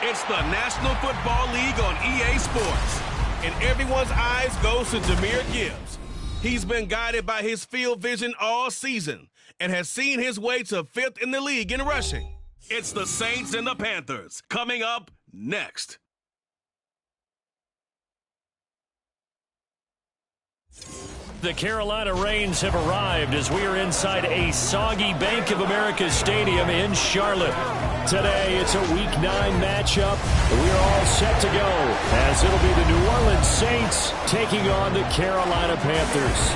It's the National Football League on EA Sports, and everyone's eyes goes to Jahmyr Gibbs. He's been guided by his field vision all season and has seen his way to 5th in the league in rushing. It's the Saints and the Panthers coming up next. The Carolina Rains have arrived as we are inside a soggy Bank of America Stadium in Charlotte. Today, it's a Week 9 matchup. We are all set to go as it'll be the New Orleans Saints taking on the Carolina Panthers.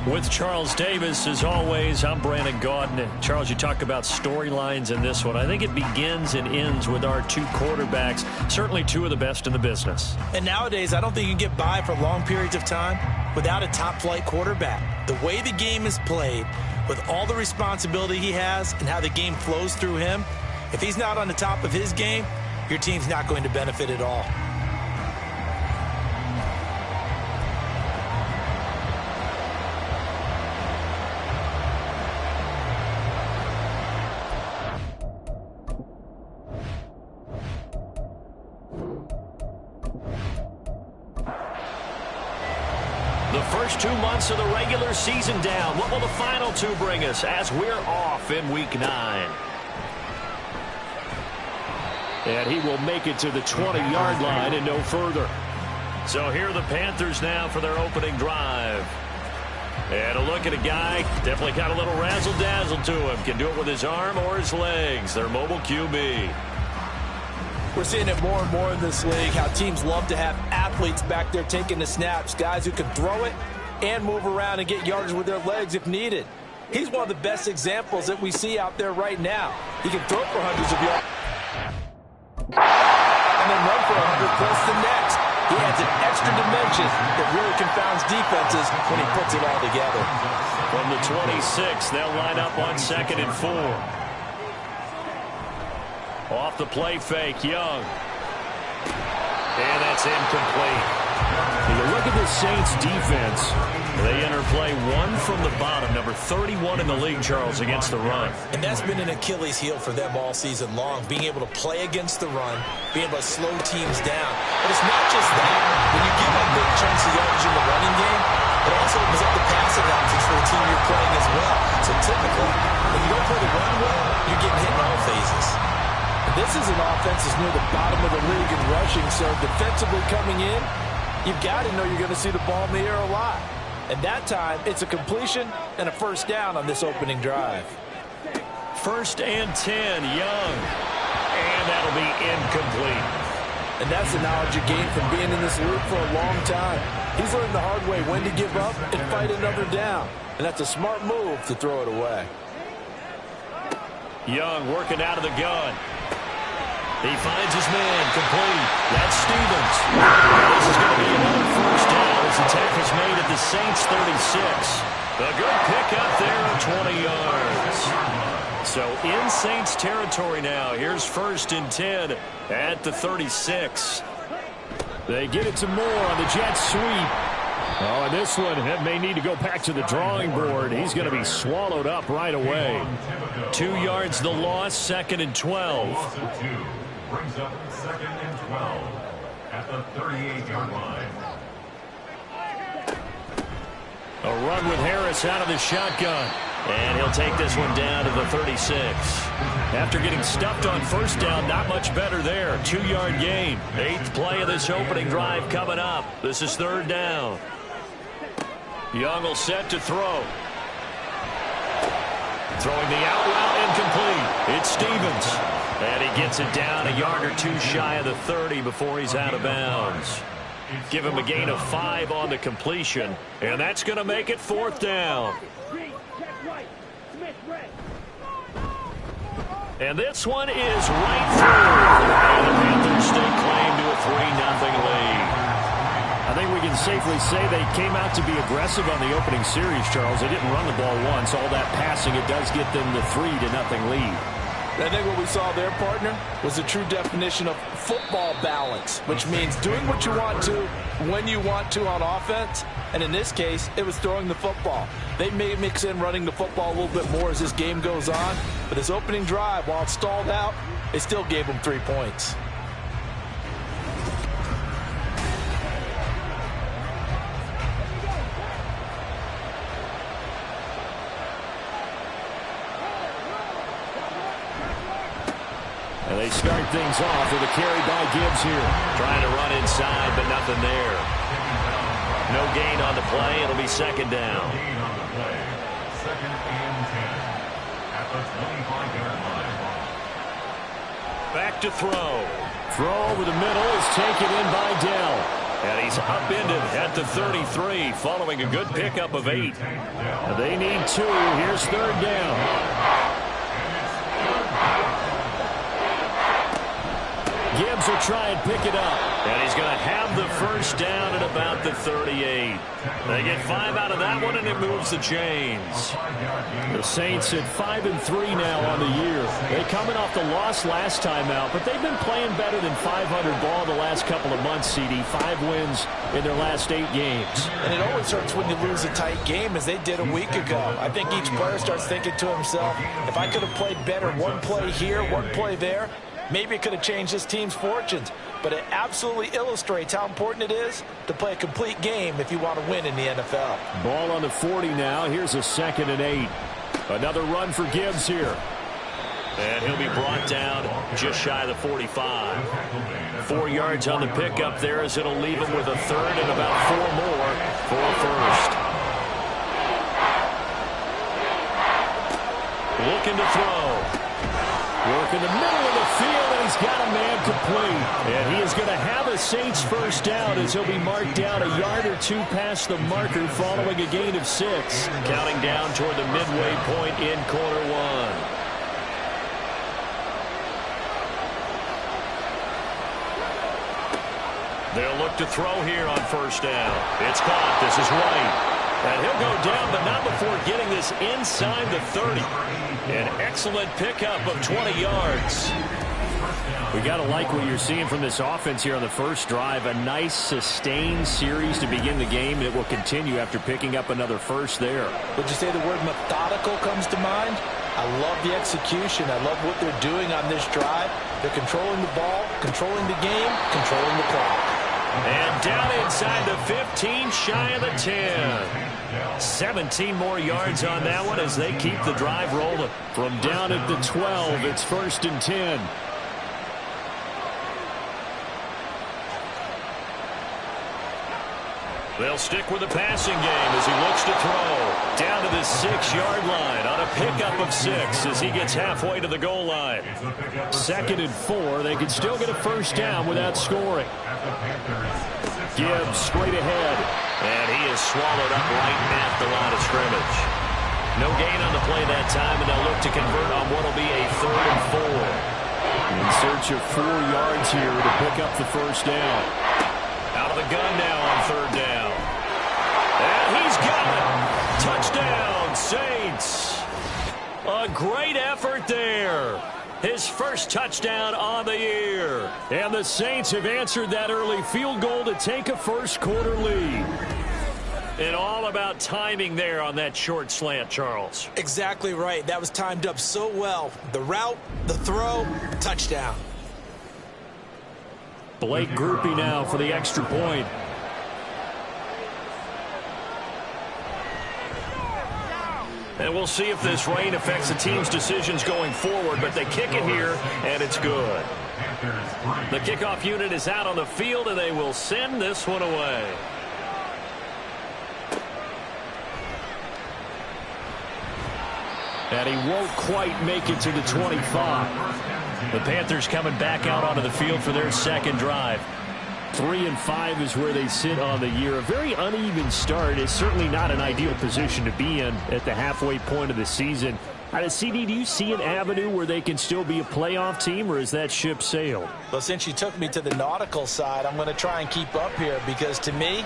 With Charles Davis, as always, I'm Brandon Gaudin. Charles, you talk about storylines in this one. I think it begins and ends with our two quarterbacks, certainly two of the best in the business. And nowadays, I don't think you can get by for long periods of time without a top-flight quarterback. The way the game is played, with all the responsibility he has and how the game flows through him, if he's not on the top of his game, your team's not going to benefit at all. The first 2 months of the regular season down. What will the final two bring us as we're off in Week 9? And he will make it to the 20-yard line and no further. So here are the Panthers now for their opening drive. And a look at a guy, definitely got a little razzle-dazzle to him. Can do it with his arm or his legs. Their mobile QB. We're seeing it more and more in this league, how teams love to have athletes back there taking the snaps, guys who can throw it and move around and get yardage with their legs if needed. He's one of the best examples that we see out there right now. He can throw for hundreds of yards and then run for 100 plus the next. He adds an extra dimension that really confounds defenses when he puts it all together. From the 26, they'll line up on 2nd and 4. Off the play fake, Young. And that's incomplete. You look at the Saints defense. They enter play one from the bottom, number 31 in the league, Charles, against the run. And that's been an Achilles heel for them all season long, being able to play against the run, being able to slow teams down. But it's not just that. When you give up big chunks of yardage in the running game, it also opens up the passing options for the team you're playing as well. So typically, when you don't play the run well, you're getting hit in all phases. This is an offense that's near the bottom of the league in rushing, so defensively coming in, you've got to know you're going to see the ball in the air a lot. And that time, it's a completion and a first down on this opening drive. 1st and 10, Young. And that'll be incomplete. And that's the knowledge you gain from being in this league for a long time. He's learned the hard way when to give up and fight another down. And that's a smart move to throw it away. Young working out of the gun. He finds his man, complete. That's Stevens. This is going to be another first down as the tackle's made at the Saints' 36. A good pickup there, 20 yards. So in Saints territory now. Here's 1st and 10 at the 36. They get it to Moore on the jet sweep. Oh, and this one may need to go back to the drawing board. He's going to be swallowed up right away. 2 yards the loss, 2nd and 12. Brings up 2nd and 12 at the 38-yard line. A run with Harris out of the shotgun. And he'll take this one down to the 36. After getting stuffed on first down, not much better there. 2-yard gain. 8th play of this opening drive coming up. This is 3rd down. Young will set to throw. Throwing the out route incomplete. It's Stevens. And he gets it down a yard or two shy of the 30 before he's out of bounds. Give him a gain of 5 on the completion, and that's going to make it 4th down. And this one is right through. And the Panthers stake claim to a 3-0 lead. I think we can safely say they came out to be aggressive on the opening series, Charles. They didn't run the ball once. All that passing, it does get them the 3-0 lead. I think what we saw there, partner, was the true definition of football balance, which means doing what you want to when you want to on offense. And in this case, it was throwing the football. They may mix in running the football a little bit more as this game goes on. But this opening drive, while it stalled out, they still gave them 3 points. And they start things off with a carry by Gibbs here. Trying to run inside, but nothing there. No gain on the play. It'll be 2nd down. Gain on the play. 2nd and 10 at the 25-yard line. Back to throw. Throw over the middle is taken in by Dell. And he's upended at the 33 following a good pickup of 8. They need 2. Here's 3rd down. Gibbs will try and pick it up. And he's going to have the 1st down at about the 38. They get 5 out of that one, and it moves the chains. The Saints at 5-3 now on the year. They coming off the loss last time out, but they've been playing better than 500 ball the last couple of months, CD. 5 wins in their last 8 games. And it always hurts when you lose a tight game, as they did a week ago. I think each player starts thinking to himself, if I could have played better one play here, one play there, maybe it could have changed this team's fortunes. But it absolutely illustrates how important it is to play a complete game if you want to win in the NFL. Ball on the 40 now. Here's a 2nd and 8. Another run for Gibbs here. And he'll be brought down just shy of the 45. 4 yards on the pickup there, as it'll leave him with a 3rd and about 4 more for a 1st. Looking to throw. Work in the middle of the field, and he's got a man complete. And he is going to have a Saints 1st down, as he'll be marked down a yard or 2 past the marker following a gain of 6. Counting down toward the midway point in quarter 1. They'll look to throw here on 1st down. It's caught. This is White. And he'll go down, but not before getting this inside the 30. An excellent pickup of 20 yards. We got to like what you're seeing from this offense here on the 1st drive. A nice, sustained series to begin the game, and it will continue after picking up another 1st there. Would you say the word methodical comes to mind? I love the execution. I love what they're doing on this drive. They're controlling the ball, controlling the game, controlling the clock. And down inside the 15, shy of the 10. 17 more yards on that one as they keep the drive rolling. From down at the 12, it's 1st and 10. They'll stick with the passing game as he looks to throw. Down to the 6-yard line on a pickup of 6 as he gets halfway to the goal line. 2nd and 4. They can still get a 1st down without scoring. Gibbs straight ahead. And he is swallowed up right at the line of scrimmage. No gain on the play that time, and they'll look to convert on what will be a 3rd and 4. In search of 4 yards here to pick up the 1st down. Out of the gun now on 3rd down. And he's got it. Touchdown, Saints. A great effort there. His 1st touchdown on the year. And the Saints have answered that early field goal to take a 1st quarter lead. And all about timing there on that short slant, Charles. Exactly right. That was timed up so well. The route, the throw, touchdown. Blake Groupie now for the extra point. And we'll see if this rain affects the team's decisions going forward, but they kick it here, and it's good. The kickoff unit is out on the field, and they will send this one away. And he won't quite make it to the 25. The Panthers coming back out onto the field for their second drive. 3-5 is where they sit on the year. A very uneven start is certainly not an ideal position to be in at the halfway point of the season. CD, do you see an avenue where they can still be a playoff team, or is that ship sailed? Well, since you took me to the nautical side, I'm going to try and keep up here because, to me,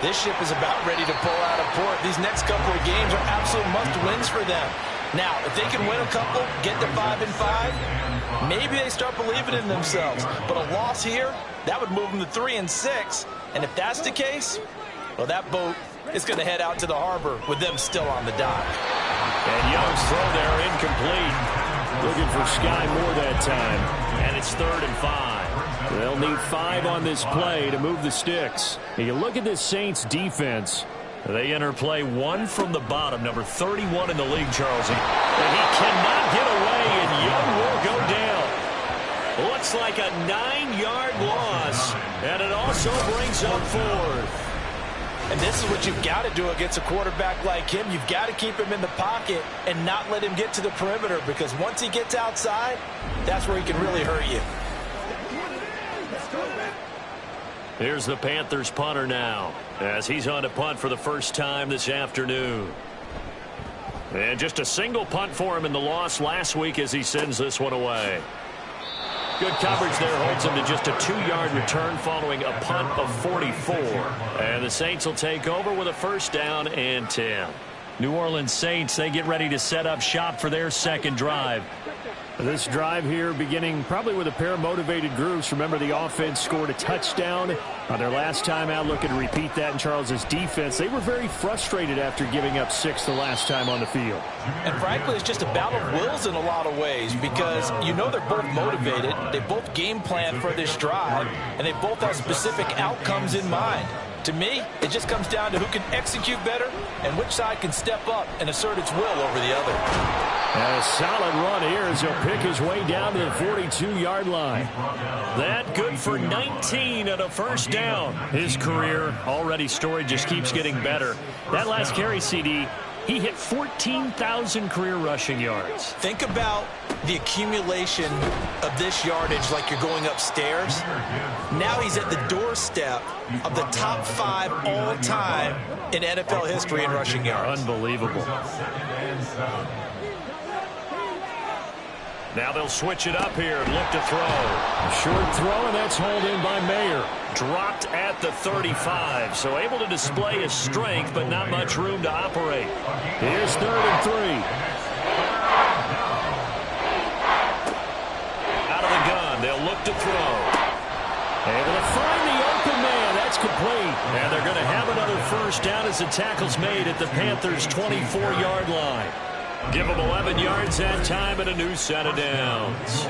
this ship is about ready to pull out of port. These next couple of games are absolute must-wins for them. Now, if they can win a couple, get to 5-5, maybe they start believing in themselves. But a loss here, that would move them to 3-6. And if that's the case, well, that boat is going to head out to the harbor with them still on the dock. And Young's throw there incomplete. Looking for Sky Moore that time. And it's 3rd and 5. They'll need 5 on this play to move the sticks. And you look at this Saints defense. They enter play 1 from the bottom, number 31 in the league, Charles. And he cannot get away, and Young will go down. Looks like a 9-yard loss, and it also brings up 4th. And this is what you've got to do against a quarterback like him. You've got to keep him in the pocket and not let him get to the perimeter, because once he gets outside, that's where he can really hurt you. Here's the Panthers punter now, as he's on to punt for the first time this afternoon. And just a single punt for him in the loss last week as he sends this one away. Good coverage there holds him to just a 2-yard return following a punt of 44. And the Saints will take over with a 1st down and 10. New Orleans Saints, they get ready to set up shop for their second drive. This drive here beginning probably with a pair of motivated groups. Remember, the offense scored a touchdown on their last time out, looking to repeat that in Charles's defense. They were very frustrated after giving up 6 the last time on the field. And frankly, it's just a battle of wills in a lot of ways, because you know they're both motivated. They both game plan for this drive, and they both have specific outcomes in mind. To me, it just comes down to who can execute better and which side can step up and assert its will over the other. And a solid run here as he'll pick his way down to the 42-yard line. That good for 19 and a 1st down. His career already storied, just keeps getting better. That last carry, CD, he hit 14,000 career rushing yards. Think about the accumulation of this yardage like you're going upstairs. Now he's at the doorstep of the top 5 all-time in NFL history in rushing yards. Unbelievable. Now they'll switch it up here and look to throw. A short throw, and that's hauled in by Mayer. Dropped at the 35, so able to display his strength, but not much room to operate. Here's 3rd and 3. Out of the gun, they'll look to throw. Able to find the open man. That's complete. And they're going to have another 1st down as the tackle's made at the Panthers' 24-yard line. Give them 11 yards that time and a new set of downs.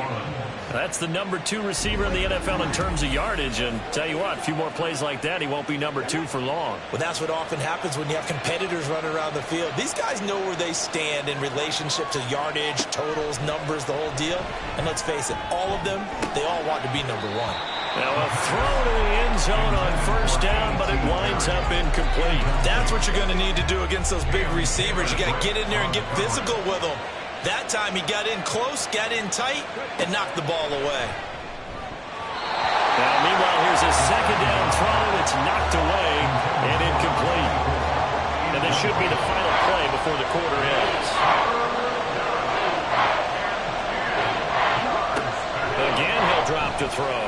That's the number 2 receiver in the NFL in terms of yardage. And tell you what, a few more plays like that, he won't be number 2 for long. Well, that's what often happens when you have competitors running around the field. These guys know where they stand in relationship to yardage, totals, numbers, the whole deal. And let's face it, all of them, they all want to be number 1. Now a throw to the end zone on 1st down, but it winds up incomplete. That's what you're going to need to do against those big receivers. You got to get in there and get physical with them. That time he got in close, got in tight, and knocked the ball away. Now meanwhile, here's a 2nd down throw that's knocked away and incomplete. And this should be the final play before the quarter ends. Again, he'll drop to throw.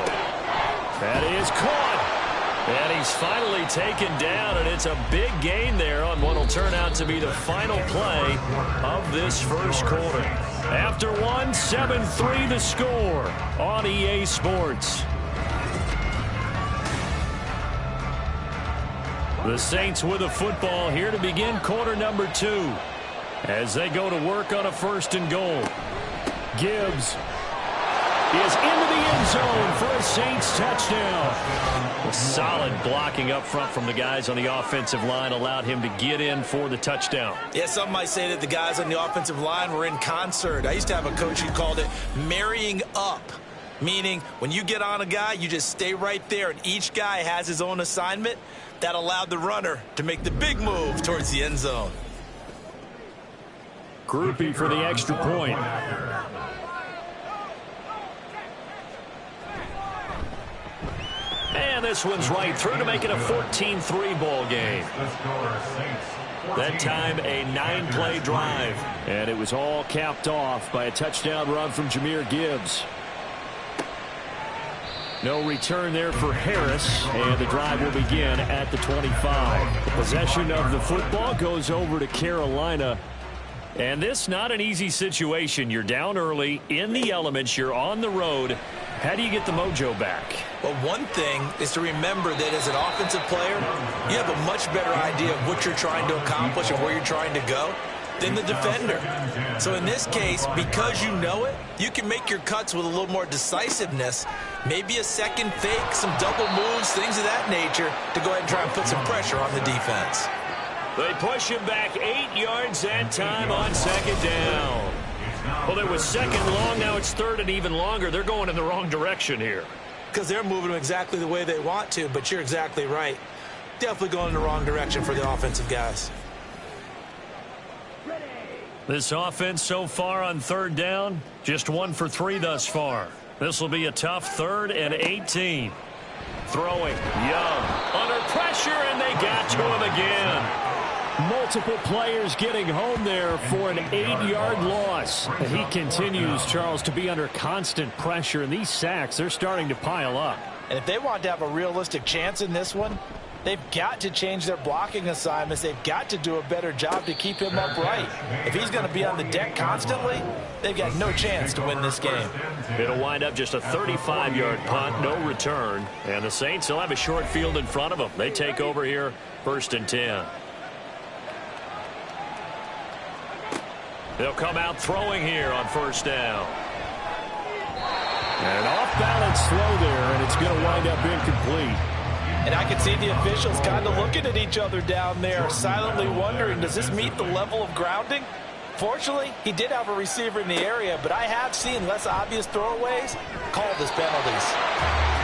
That is caught. And he's finally taken down, and it's a big gain there on what will turn out to be the final play of this 1st quarter. After 1, 7-3 the score on EA Sports. The Saints with a football here to begin quarter number 2 as they go to work on a 1st and goal. Gibbs is into the end zone for a Saints touchdown. A solid blocking up front from the guys on the offensive line allowed him to get in for the touchdown. Yeah, some might say that the guys on the offensive line were in concert. I used to have a coach who called it marrying up, meaning when you get on a guy, you just stay right there, and each guy has his own assignment. That allowed the runner to make the big move towards the end zone. Groupie for the extra point. And this one's right through to make it a 14-3 ball game. That time a 9-play drive. And it was all capped off by a touchdown run from Jahmyr Gibbs. No return there for Harris, and the drive will begin at the 25. The possession of the football goes over to Carolina. And this not an easy situation. You're down early, in the elements, you're on the road. How do you get the mojo back? Well, one thing is to remember that as an offensive player, you have a much better idea of what you're trying to accomplish and where you're trying to go than the defender. So in this case, because you know it, you can make your cuts with a little more decisiveness, maybe a second fake, some double moves, things of that nature, to go ahead and try and put some pressure on the defense. They push him back 8 yards that time on second down. Well, it was second long, now it's third and even longer. They're going in the wrong direction here. Because they're moving them exactly the way they want to, but you're exactly right. Definitely going in the wrong direction for the offensive guys. This offense so far on third down, just 1 for 3 thus far. This will be a tough 3rd and 18. Throwing, Young, under pressure, and they got to him again. Multiple players getting home there for an 8-yard loss. He continues, Charles, to be under constant pressure, and these sacks, they're starting to pile up. And if they want to have a realistic chance in this one, they've got to change their blocking assignments. They've got to do a better job to keep him upright. If he's going to be on the deck constantly, they've got no chance to win this game. It'll wind up just a 35-yard punt, no return. And the Saints will have a short field in front of them. They take over here, 1st and 10. They'll come out throwing here on 1st down. And off-balance throw there, and it's going to wind up incomplete. And I can see the officials kind of looking at each other down there, silently wondering, does this meet the level of grounding? Fortunately, he did have a receiver in the area, but I have seen less obvious throwaways called as penalties.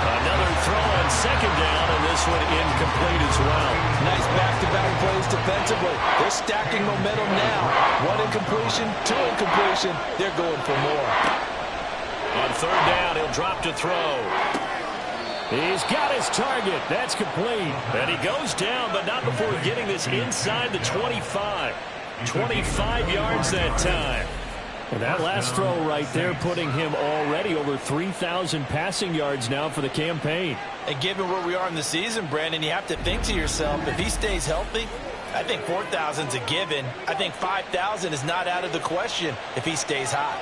Another throw on 2nd down, and this one incomplete as well. Nice back-to-back plays defensively. They're stacking momentum now. 1 incompletion, 2 incompletion. They're going for more. On 3rd down, he'll drop to throw. He's got his target. That's complete. And he goes down, but not before getting this inside the 25. 25 yards that time. And that last throw right there putting him already over 3,000 passing yards now for the campaign. And given where we are in the season, Brandon, you have to think to yourself, if he stays healthy, I think 4,000's a given. I think 5,000 is not out of the question if he stays hot.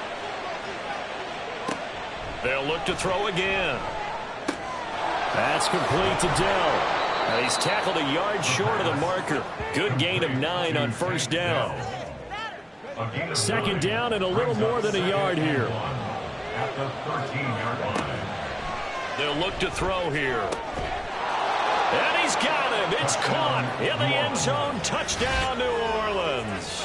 They'll look to throw again. That's complete to Dell. And he's tackled a yard short of the marker. Good gain of 9 on 1st down. 2nd down and a little more than a yard here. At the 13-yard line. They'll look to throw here. And he's got him. It's caught in the end zone. Touchdown, New Orleans.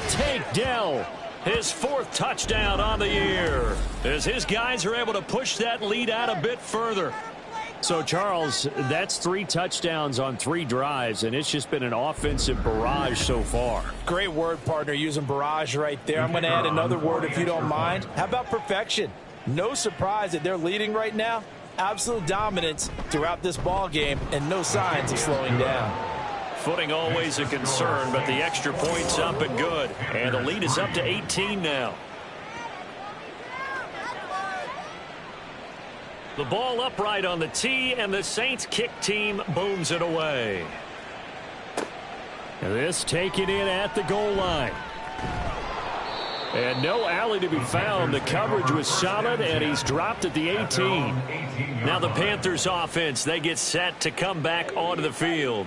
Take Dell. His 4th touchdown on the year, as his guys are able to push that lead out a bit further. So, Charles, that's 3 touchdowns on 3 drives, and it's just been an offensive barrage so far. Great word, partner, using barrage right there. I'm going to add another word if you don't mind. How about perfection? No surprise that they're leading right now. Absolute dominance throughout this ball game, and no signs of slowing down. Footing always a concern, but the extra point's up and good. And the lead is up to 18 now. The ball upright on the tee, and the Saints kick team booms it away. And this taken in at the goal line. And no alley to be found. The coverage was solid, and he's dropped at the 18. Now the Panthers offense, they get set to come back onto the field.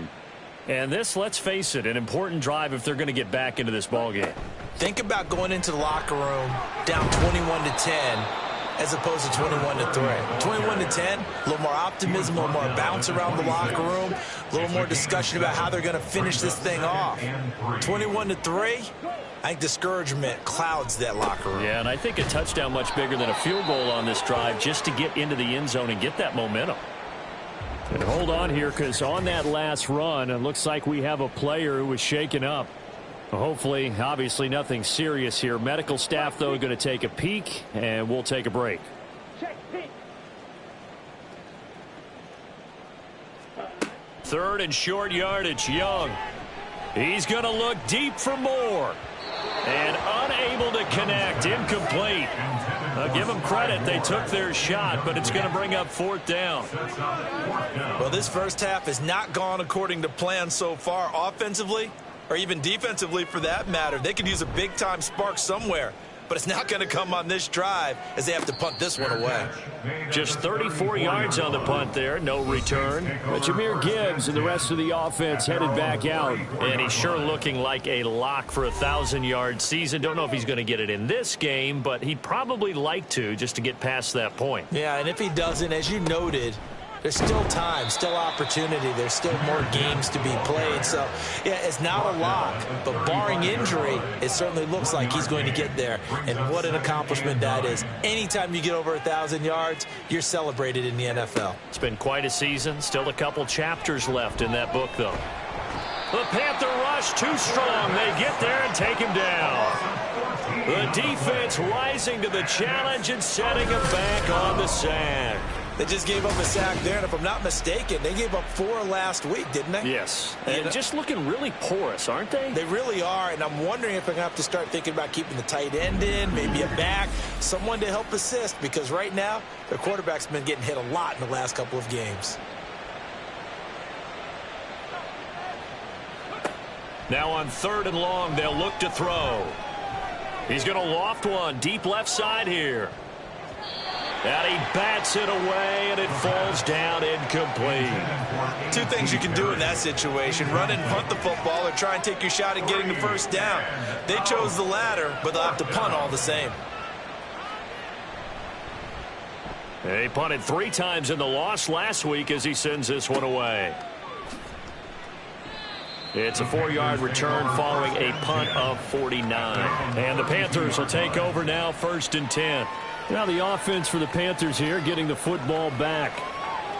And this, let's face it, an important drive if they're going to get back into this ballgame. Think about going into the locker room down 21-10 as opposed to 21-3. 21-10, a little more optimism, a little more bounce around the locker room, a little more discussion about how they're going to finish this thing off. 21-3, I think discouragement clouds that locker room. Yeah, and I think a touchdown much bigger than a field goal on this drive just to get into the end zone and get that momentum. And hold on here, because on that last run, it looks like we have a player who was shaken up. Hopefully, obviously nothing serious here. Medical staff, though, going to take a peek, and we'll take a break. Third and short yardage, Young. He's going to look deep for more. And unable to connect, incomplete. I'll give them credit, they took their shot, but it's going to bring up fourth down. Well, this first half has not gone according to plan so far offensively, or even defensively for that matter. They could use a big-time spark somewhere, but it's not going to come on this drive as they have to punt this one away. Just 34 yards on the punt there, no return. But Jahmyr Gibbs and the rest of the offense headed back out. And he's sure looking like a lock for a 1,000-yard season. Don't know if he's going to get it in this game, but he'd probably like to just to get past that point. Yeah, and if he doesn't, as you noted, there's still time, still opportunity. There's still more games to be played. So, yeah, it's not a lock. But barring injury, it certainly looks like he's going to get there. And what an accomplishment that is. Anytime you get over 1,000 yards, you're celebrated in the NFL. It's been quite a season. Still a couple chapters left in that book, though. The Panther rush too strong. They get there and take him down. The defense rising to the challenge and setting him back on the sack. They just gave up a sack there, and if I'm not mistaken, they gave up 4 last week, didn't they? Yes. And just looking really porous, aren't they? They really are, and I'm wondering if I'm going to have to start thinking about keeping the tight end in, maybe a back, someone to help assist, because right now, their quarterback's been getting hit a lot in the last couple of games. Now on 3rd and long, they'll look to throw. He's going to loft one deep left side here. And he bats it away, and it falls down incomplete. 2 things you can do in that situation: run and punt the football, or try and take your shot at getting the first down. They chose the latter, but they'll have to punt all the same. He punted 3 times in the loss last week as he sends this one away. It's a 4-yard return following a punt of 49. And the Panthers will take over now, 1st and 10. Now the offense for the Panthers here getting the football back.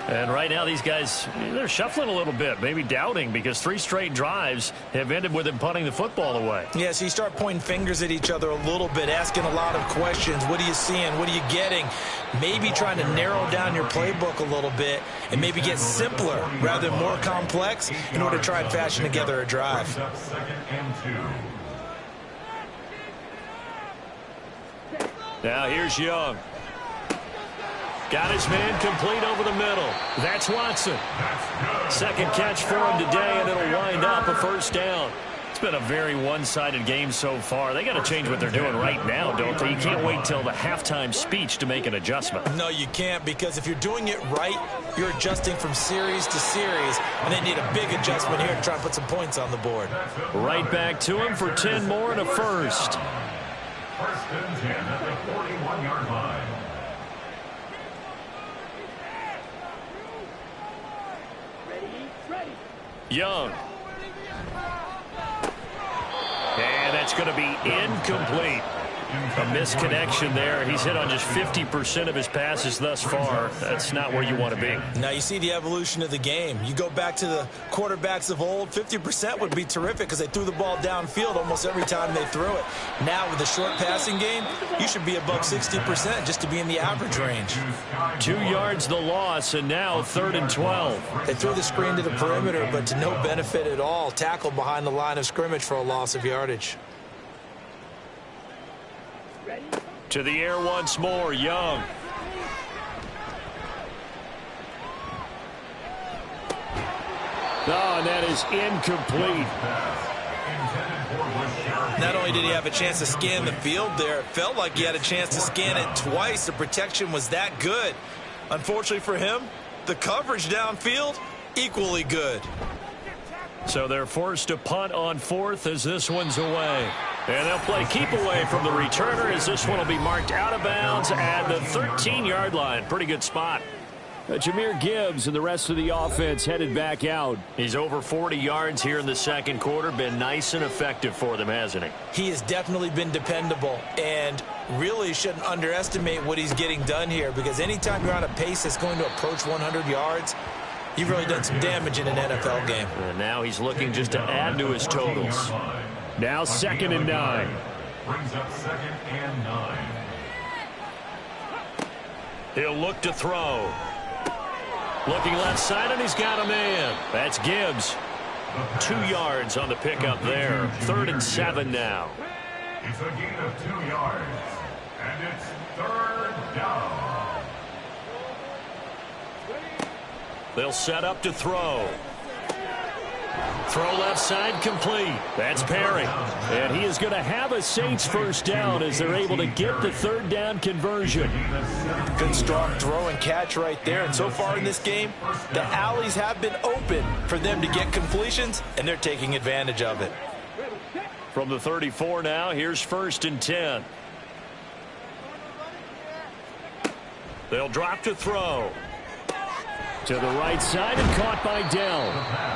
And right now these guys, they're shuffling a little bit, maybe doubting, because 3 straight drives have ended with them punting the football away. Yeah, so you start pointing fingers at each other a little bit, asking a lot of questions. What are you seeing? What are you getting? Maybe trying to narrow down your playbook a little bit and maybe get simpler rather than more complex in order to try and fashion together a drive. 2nd and 2. Now here's Young. Got his man complete over the middle. That's Watson. 2nd catch for him today, and it'll wind up a first down. It's been a very one-sided game so far. They got to change what they're doing right now, don't they? You can't wait till the halftime speech to make an adjustment. No, you can't, because if you're doing it right, you're adjusting from series to series, and they need a big adjustment here to try and put some points on the board. Right back to him for 10 more and a first. 1st and 10 at the 41-yard line. Young. And that's going to be incomplete. A misconnection there. He's hit on just 50% of his passes thus far. That's not where you want to be. Now you see the evolution of the game. You go back to the quarterbacks of old, 50% would be terrific because they threw the ball downfield almost every time they threw it. Now with the short passing game, you should be above 60% just to be in the average range. 2 yards the loss, and now 3rd and 12. They threw the screen to the perimeter, but to no benefit at all. Tackled behind the line of scrimmage for a loss of yardage. To the air once more, Young. Oh, and that is incomplete. Not only did he have a chance to scan the field there, it felt like he had a chance to scan it twice. The protection was that good. Unfortunately for him, the coverage downfield, equally good. So they're forced to punt on 4th as this one's away. And they'll play keep away from the returner as this one will be marked out of bounds at the 13-yard line. Pretty good spot. Jahmyr Gibbs and the rest of the offense headed back out. He's over 40 yards here in the 2nd quarter. Been nice and effective for them, hasn't he? He has definitely been dependable, and really shouldn't underestimate what he's getting done here, because anytime you're on a pace that's going to approach 100 yards, you've really done some damage in an NFL game. And now he's looking just to add to his totals. Now 2nd and 9. Brings up 2nd and 9. He'll look to throw. Looking left side, and he's got a man. That's Gibbs. 2 yards on the pickup there. 3rd and 7 now. It's a gain of 2 yards, and it's 3rd down. They'll set up to throw. Throw left side complete. That's Perry. And he is going to have a Saints first down as they're able to get the 3rd down conversion. Good strong throw and catch right there. And so far in this game, the alleys have been open for them to get completions, and they're taking advantage of it. From the 34 now, here's 1st and 10. They'll drop to throw. To the right side and caught by Dell.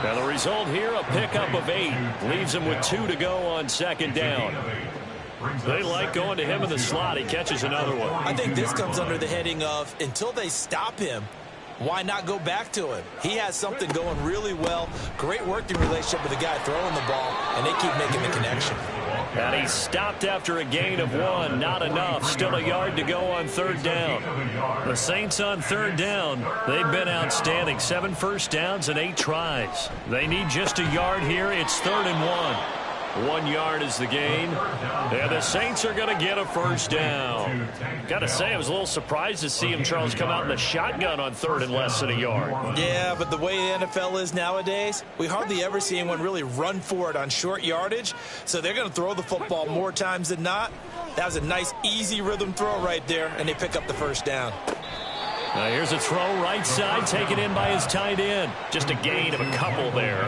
Now the result here, a pickup of 8. Leaves him with 2 to go on 2nd down. They like going to him in the slot. He catches another one. I think this comes under the heading of until they stop him, why not go back to him? He has something going really well. Great working relationship with the guy throwing the ball, and they keep making the connection. And he stopped after a gain of 1. Not enough. Still a yard to go on 3rd down. The Saints on 3rd down, they've been outstanding. 7 first downs and 8 tries. They need just a yard here. It's 3rd and 1. 1 yard is the gain. And the Saints are going to get a first down. Got to say, I was a little surprised to see him, Charles, come out in the shotgun on 3rd and less than a yard. Yeah, but the way the NFL is nowadays, we hardly ever see anyone really run for it on short yardage. So they're going to throw the football more times than not. That was a nice, easy rhythm throw right there, and they pick up the first down. Now here's a throw right side, taken in by his tight end. Just a gain of a couple there.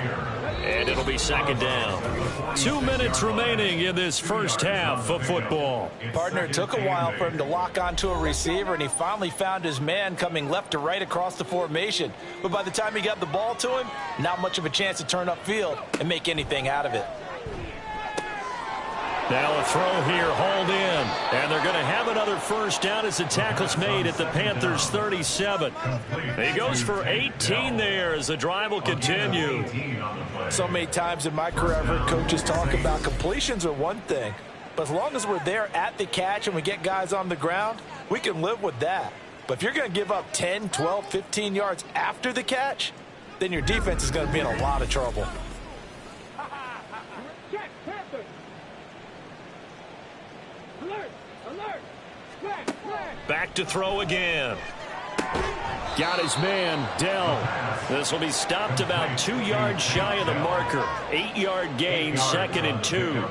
And it'll be 2nd down. 2 minutes remaining in this first half of football. Partner, it took a while for him to lock onto a receiver, and he finally found his man coming left to right across the formation. But by the time he got the ball to him, not much of a chance to turn upfield and make anything out of it. Now a throw here, hauled in. And they're going to have another first down as the tackle's made at the Panthers' 37. He goes for 18 there as the drive will continue. So many times in my career, I've heard coaches talk about completions are one thing. But as long as we're there at the catch and we get guys on the ground, we can live with that. But if you're going to give up 10, 12, 15 yards after the catch, then your defense is going to be in a lot of trouble. Back to throw again. Got his man, Dell. This will be stopped about 2 yards shy of the marker. 8-yard gain, 2nd and 2.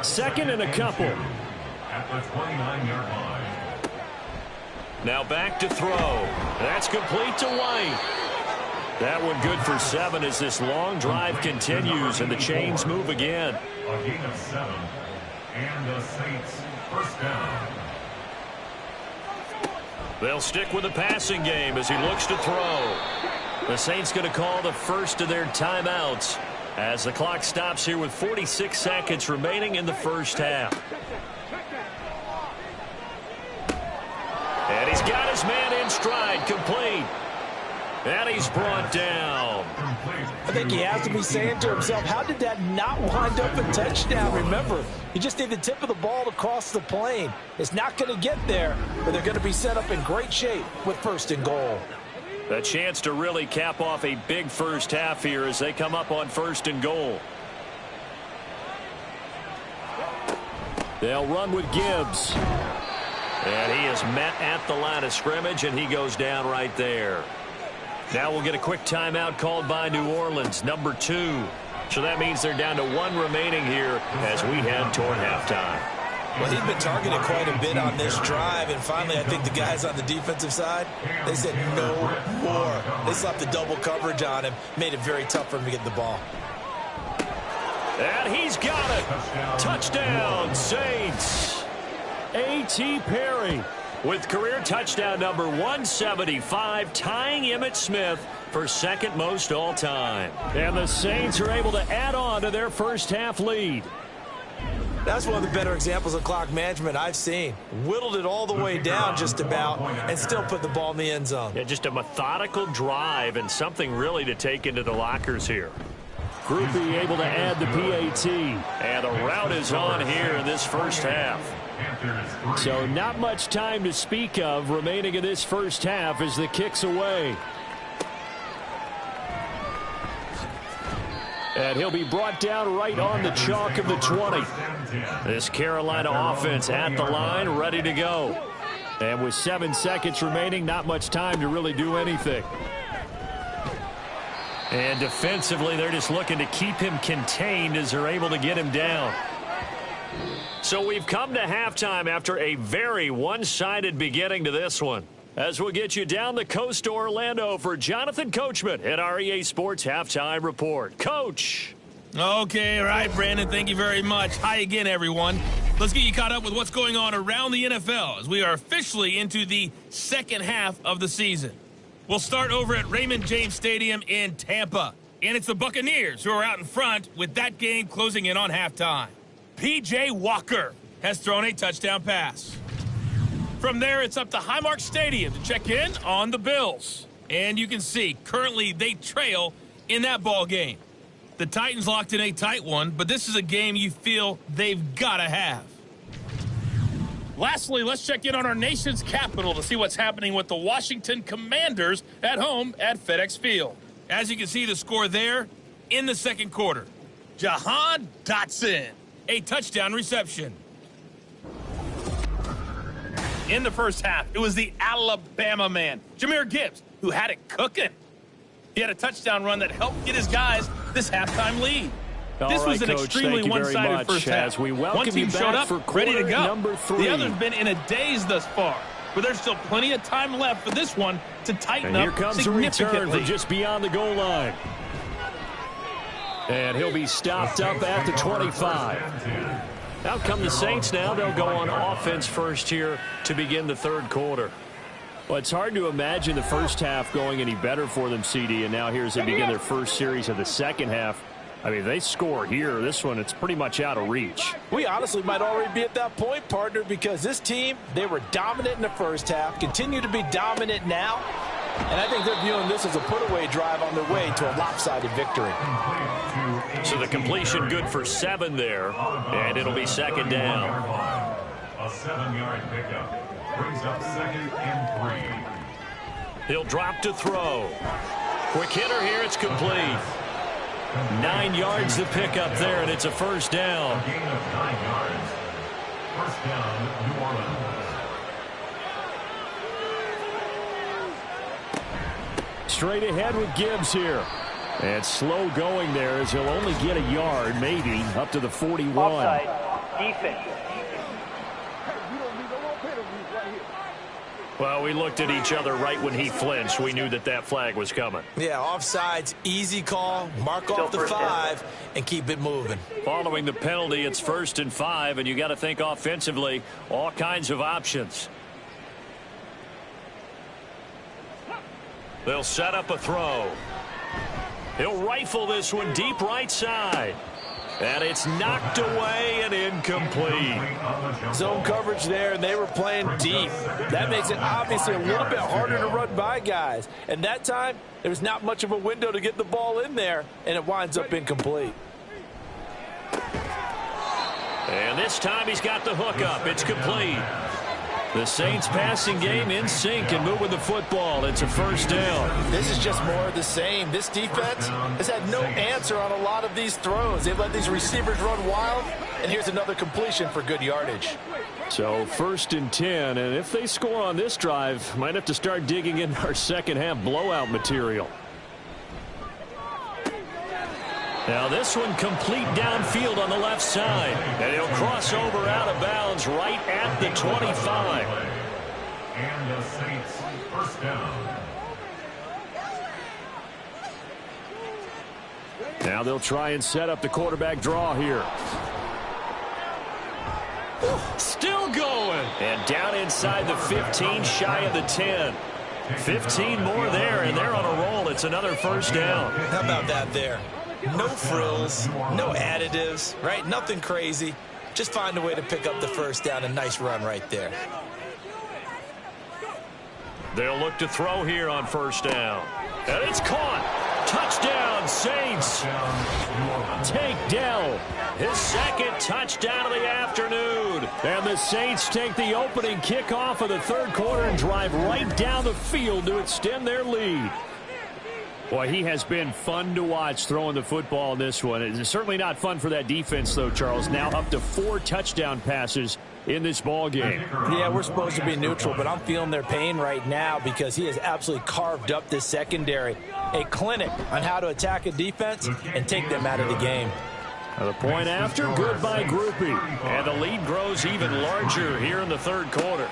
2nd and a couple. At the 29-yard line. Now back to throw. That's complete to White. That one good for 7 as this long drive continues and the chains move again. A gain of 7. And the Saints first down. They'll stick with the passing game as he looks to throw. The Saints going to call the first of their timeouts as the clock stops here with 46 seconds remaining in the first half. And he's got his man in stride, complete. And he's brought down. I think he has to be saying to himself, how did that not wind up a touchdown? Remember, you just need the tip of the ball to cross the plane. It's not going to get there, but they're going to be set up in great shape with 1st and goal. A chance to really cap off a big first half here as they come up on 1st and goal. They'll run with Gibbs. And he is met at the line of scrimmage, and he goes down right there. Now we'll get a quick timeout called by New Orleans, number 2. So that means they're down to 1 remaining here as we head toward halftime. Well, he's been targeted quite a bit on this drive, and finally I think the guys on the defensive side, they said no more. They slapped the double coverage on him, made it very tough for him to get the ball. And he's got it. Touchdown, Saints. A.T. Perry with career touchdown number 175, tying Emmitt Smith for 2nd most all time. And the Saints are able to add on to their first half lead. That's one of the better examples of clock management I've seen. Whittled it all the way down just about and still put the ball in the end zone. Yeah, just a methodical drive and something really to take into the lockers here. Groupie able to add the PAT. And the route is on here in this first half. So not much time to speak of remaining in this first half as the kick's away. And he'll be brought down right on the chalk of the 20. This Carolina offense at the line, ready to go. And with 7 seconds remaining, not much time to really do anything. And defensively, they're just looking to keep him contained as they're able to get him down. So we've come to halftime after a very one-sided beginning to this one. As we'll get you down the coast to Orlando for Jonathan Coachman at our EA Sports Halftime Report. Coach. Okay, all right, Brandon, thank you very much. Hi again, everyone. Let's get you caught up with what's going on around the NFL as we are officially into the second half of the season. We'll start over at Raymond James Stadium in Tampa. And it's the Buccaneers who are out in front with that game closing in on halftime. P.J. Walker has thrown a touchdown pass. From there, it's up to Highmark Stadium to check in on the Bills. And you can see, currently they trail in that ball game. The Titans locked in a tight one, but this is a game you feel they've got to have. Lastly, let's check in on our nation's capital to see what's happening with the Washington Commanders at home at FedEx Field. As you can see, the score there in the second quarter. Jahan Dotson, a touchdown reception. In the first half, it was the Alabama man, Jahmyr Gibbs, who had it cooking. He had a touchdown run that helped get his guys this halftime lead. This was an extremely one-sided first half. One team showed up ready to go. The other's been in a daze thus far, but there's still plenty of time left for this one to tighten up significantly. Here comes a return from just beyond the goal line. And he'll be stopped up at the 25. Out come the Saints now. They'll go on offense first here to begin the third quarter. Well, it's hard to imagine the first half going any better for them, CD, and now here as they begin their first series of the second half. I mean, if they score here, this one, it's pretty much out of reach. We honestly might already be at that point, partner, because this team, they were dominant in the first half, continue to be dominant now, and I think they're viewing this as a put-away drive on their way to a lopsided victory. So the completion good for 7 there, and it'll be second down. A 7-yard pickup brings up 2nd and 3. He'll drop to throw. Quick hitter here, it's complete. 9 yards to pick up there, and it's a first down. A gain of 9 yards. First down, New Orleans. Straight ahead with Gibbs here. And slow going there as he'll only get a yard, maybe, up to the 41. Offside, defense. Well, we looked at each other right when he flinched. We knew that flag was coming. Yeah, offsides, easy call, mark off the 5, and keep it moving. Following the penalty, it's 1st and 5, and you got to think offensively, all kinds of options. They'll set up a throw. He'll rifle this one deep right side. And it's knocked away and incomplete. Zone coverage there, and they were playing deep. That makes it obviously a little bit harder to run by guys. And that time, there was not much of a window to get the ball in there, and it winds up incomplete. And this time he's got the hook up. It's complete. The Saints passing game in sync and moving the football. It's a first down. This is just more of the same. This defense has had no answer on a lot of these throws. They've let these receivers run wild, and here's another completion for good yardage. So 1st and 10, and if they score on this drive, might have to start digging in our second half blowout material. Now this one complete downfield on the left side. And he'll cross over out of bounds right at the 25. And the Saints first down. Now they'll try and set up the quarterback draw here. Still going. And down inside the 15, shy of the 10. 15 more there, and they're on a roll. It's another first down. How about that there? No frills, no additives, right? Nothing crazy. Just find a way to pick up the first down. A nice run right there. They'll look to throw here on first down. And it's caught. Touchdown, Saints. Take Dell. His second touchdown of the afternoon. And the Saints take the opening kickoff of the third quarter and drive right down the field to extend their lead. Well, he has been fun to watch throwing the football in this one. It's certainly not fun for that defense, though, Charles. Now up to 4 touchdown passes in this ball game. Yeah, we're supposed to be neutral, but I'm feeling their pain right now because he has absolutely carved up this secondary. A clinic on how to attack a defense and take them out of the game. The point after, good by Groupie. And the lead grows even larger here in the third quarter.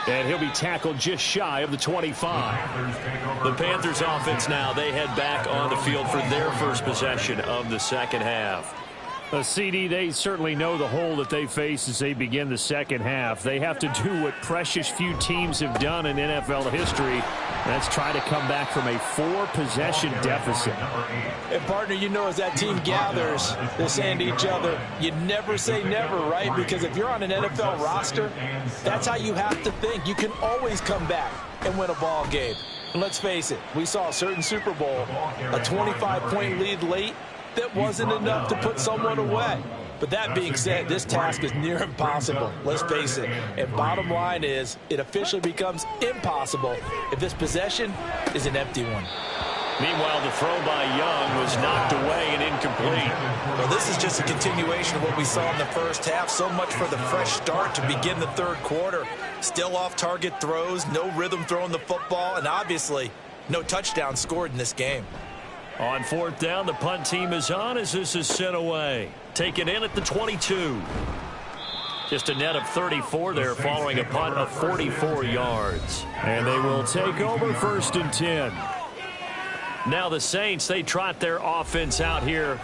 And he'll be tackled just shy of the 25. The Panthers offense now, they head back on the field for their first possession of the second half. CD, they certainly know the hole that they face as they begin the second half. They have to do what precious few teams have done in NFL history. That's try to come back from a 4-possession deficit. And, partner, you know as that team gathers, they're saying to each other, you never say never, right? Because if you're on an NFL roster, that's how you have to think. You can always come back and win a ball game. And let's face it, we saw a certain Super Bowl, a 25-point lead late, that wasn't enough to put someone away. But that being said, this task is near impossible. Let's face it. And bottom line is, it officially becomes impossible if this possession is an empty one. Meanwhile, the throw by Young was knocked away and incomplete. Well, this is just a continuation of what we saw in the first half. So much for the fresh start to begin the third quarter. Still off-target throws, no rhythm throwing the football, and obviously no touchdown scored in this game. On fourth down, the punt team is on as this is sent away. Taken in at the 22. Just a net of 34 there following a punt of 44 yards. And they will take over 1st and 10. Now the Saints, they trot their offense out here.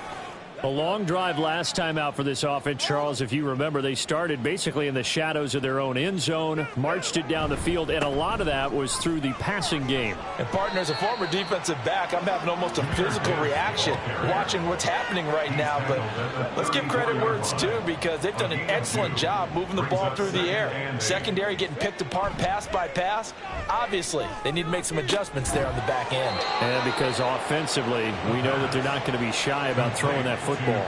A long drive last time out for this offense, Charles. If you remember, they started basically in the shadows of their own end zone, marched it down the field, and a lot of that was through the passing game. And, partner, as a former defensive back, I'm having almost a physical reaction watching what's happening right now. But let's give credit where it's due because they've done an excellent job moving the ball through the air. Secondary getting picked apart pass by pass. Obviously, they need to make some adjustments there on the back end. And because offensively, we know that they're not going to be shy about throwing that football.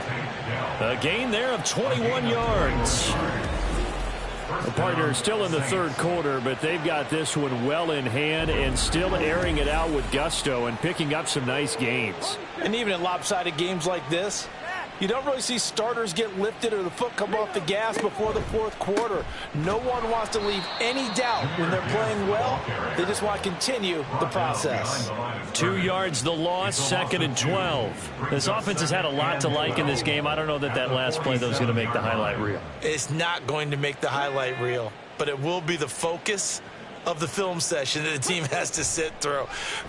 A gain there of 21 yards. The partner is still in the third quarter, but they've got this one well in hand and still airing it out with gusto and picking up some nice gains. And even in lopsided games like this, you don't really see starters get lifted or the foot come off the gas before the fourth quarter. No one wants to leave any doubt when they're playing well. They just want to continue the process. 2 yards the loss, 2nd and 12. This offense has had a lot to like in this game. I don't know that last play, though, is going to make the highlight reel. It's not going to make the highlight reel, but it will be the focus of the film session that the team has to sit through.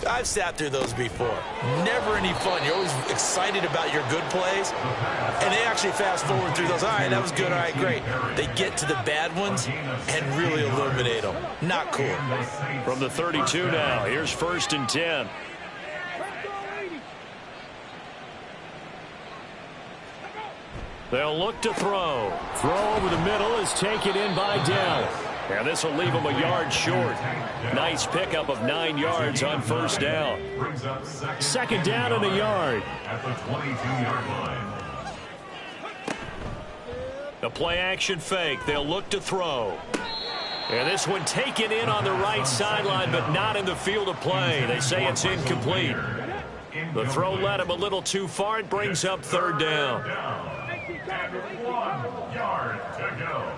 I've sat through those before. Never any fun. You're always excited about your good plays, and they actually fast forward through those. All right, that was good. All right, great. They get to the bad ones and really illuminate them. Not cool. From the 32 now, here's 1st and 10. They'll look to throw. Throw over the middle is taken in by Dell. And this will leave him a yard short. Nice pickup of 9 yards on 1st down. 2nd down and a yard. At the 22-yard line. The play action fake. They'll look to throw. And this one taken in on the right sideline, but not in the field of play. They say it's incomplete. The throw led him a little too far. It brings up 3rd down. And 1 yard to go.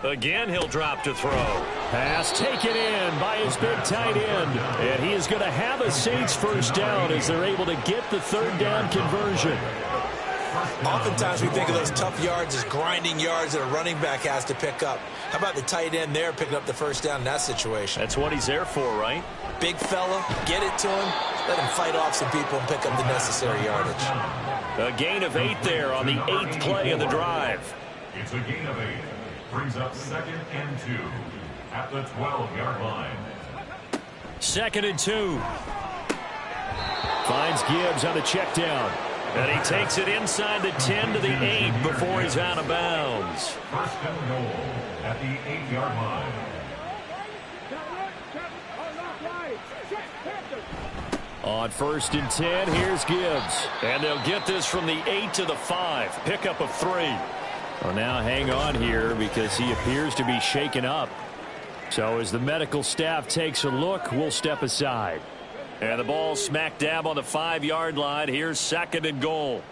Again, he'll drop to throw. Pass taken in by his big tight end. And he is going to have a Saints 1st down as they're able to get the 3rd down conversion. Oftentimes we think of those tough yards as grinding yards that a running back has to pick up. How about the tight end there picking up the 1st down in that situation? That's what he's there for, right? Big fella, get it to him, let him fight off some people and pick up the necessary yardage. A gain of 8 there on the 8th play of the drive. It's a gain of 8. Brings up 2nd and 2 at the 12-yard line. 2nd and 2. Finds Gibbs on the check down. And he takes it inside the 10 to the 8 before he's out of bounds. 1st and goal at the 8-yard line. On 1st and 10, here's Gibbs. And they'll get this from the 8 to the 5. Pickup of 3. Well, now hang on here because he appears to be shaken up. So as the medical staff takes a look, we'll step aside. And the ball smack dab on the 5-yard line. Here's 2nd and goal.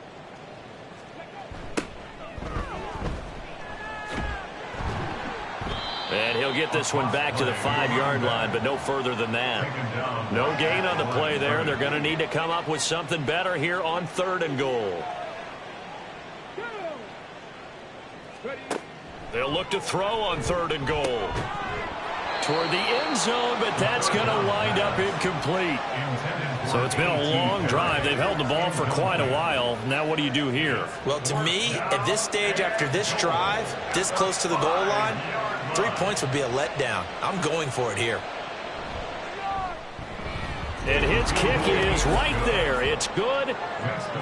And he'll get this one back to the 5-yard line, but no further than that. No gain on the play there. They're going to need to come up with something better here on 3rd and goal. They'll look to throw on 3rd and goal. Toward the end zone, but that's going to wind up incomplete. So it's been a long drive. They've held the ball for quite a while. Now what do you do here? Well, to me, at this stage after this drive, this close to the goal line, 3 points would be a letdown. I'm going for it here. And his kick is right there. It's good.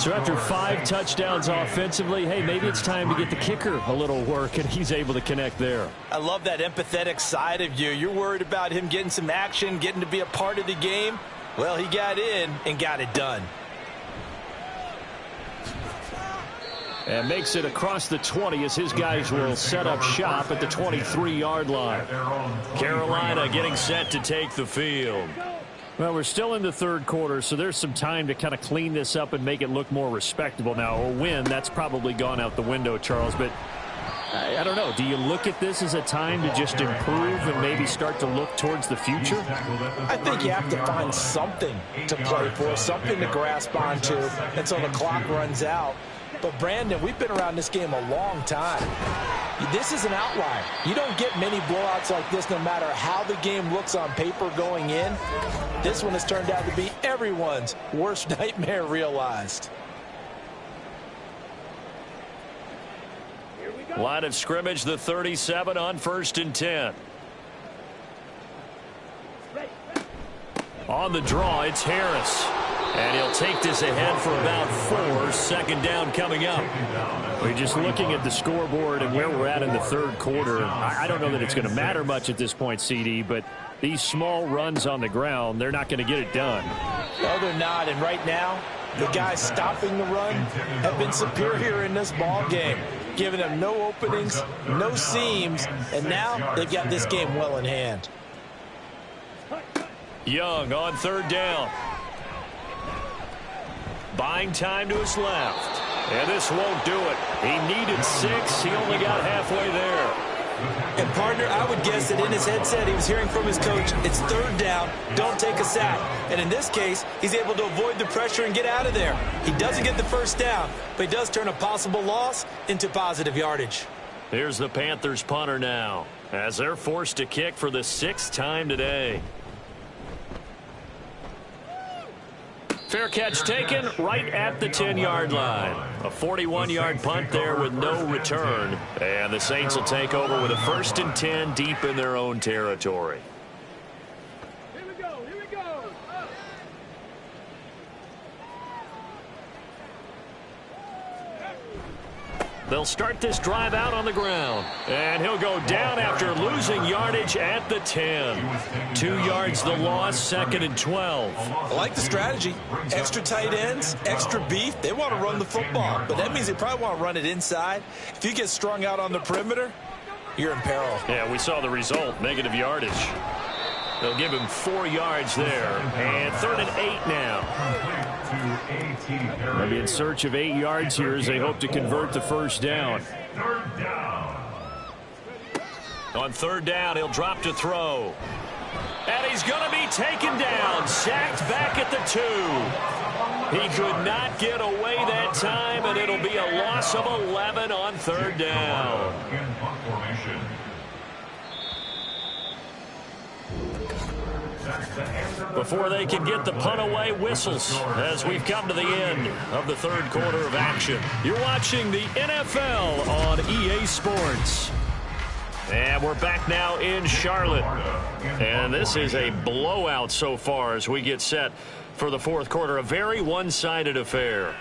So after 5 touchdowns offensively, hey, maybe it's time to get the kicker a little work, and he's able to connect there. I love that empathetic side of you. You're worried about him getting some action, getting to be a part of the game. Well, he got in and got it done. And makes it across the 20 as his guys will set up shop at the 23-yard line. Carolina getting set to take the field. Well, we're still in the 3rd quarter, so there's some time to kind of clean this up and make it look more respectable now. A win, that's probably gone out the window, Charles, but I don't know. Do you look at this as a time to just improve and maybe start to look towards the future? I think you have to find something to play for, something to grasp onto until the clock runs out. But, Brandon, we've been around this game a long time. This is an outlier. You don't get many blowouts like this no matter how the game looks on paper going in. This one has turned out to be everyone's worst nightmare realized. Line of scrimmage, the 37 on 1st and 10. On the draw, it's Harris. And he'll take this ahead for about 4. 2nd down coming up. We're just looking at the scoreboard and where we're at in the 3rd quarter. I don't know that it's going to matter much at this point, CD, but these small runs on the ground, they're not going to get it done. No, they're not. And right now, the guys stopping the run have been superior in this ball game, giving them no openings, no seams, and now they've got this game well in hand. Young on 3rd down. Buying time to his left. And this won't do it. He needed 6. He only got halfway there. And, partner, I would guess that in his headset he was hearing from his coach, it's 3rd down, don't take a sack. And in this case, he's able to avoid the pressure and get out of there. He doesn't get the 1st down, but he does turn a possible loss into positive yardage. Here's the Panthers punter now, as they're forced to kick for the 6th time today. Fair catch taken right at the 10-yard line. A 41-yard punt there with no return. And the Saints will take over with a 1st and 10 deep in their own territory. Here we go. Here we go. They'll start this drive out on the ground. And he'll go down after losing yardage at the 10. 2 yards the loss, 2nd and 12. I like the strategy. Extra tight ends, extra beef. They want to run the football, but that means they probably want to run it inside. If you get strung out on the perimeter, you're in peril. Yeah, we saw the result, negative yardage. They'll give him 4 yards there. And 3rd and 8 now. Maybe in search of 8 yards here as they hope to convert the 1st down. 3rd down. On 3rd down, he'll drop to throw. And he's going to be taken down, sacked back at the 2. He could not get away that time, and it'll be a loss of 11 on 3rd down. In punt formation. Before they can get the punt away, whistles as we've come to the end of the 3rd quarter of action. You're watching the NFL on EA Sports. And we're back now in Charlotte. And this is a blowout so far as we get set for the 4th quarter. A very one-sided affair.